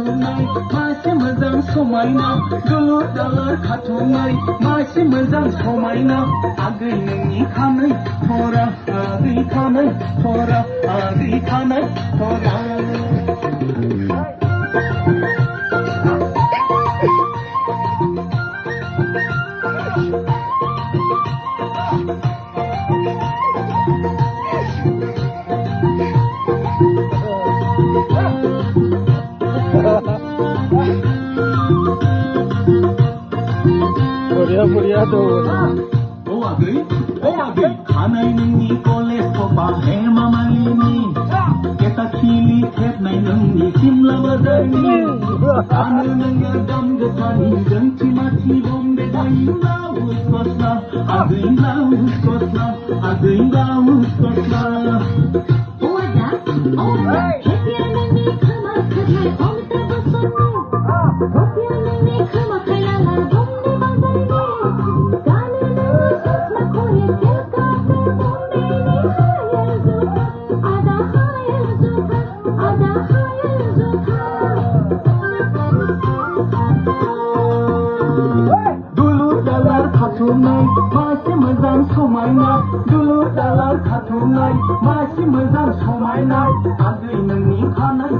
खाथुमनाय मासे मोजां समायना दुलुर दालार खाथुमनाय मासे मोजां समायना आगै नोंनि खानाय थरा आगै खानाय थरा आगै खानाय थरा Buria tuh. Agay, kanay nini koles ko pa he mamalini. Kita kili ket nay nini simla bazarni. Anu nanga dam gatani ganchi machi bombe day laus kosla. Agay laus kosla, agay laus kosla. Hepya nini kama katay omta basonu. Hepya nini kama kayalar bombe bazarni. खाथुमनाय मासे मोजां समायना दुलुर दालार खाथुमनाय मासे मोजां समायना आगै नोंनि खानाय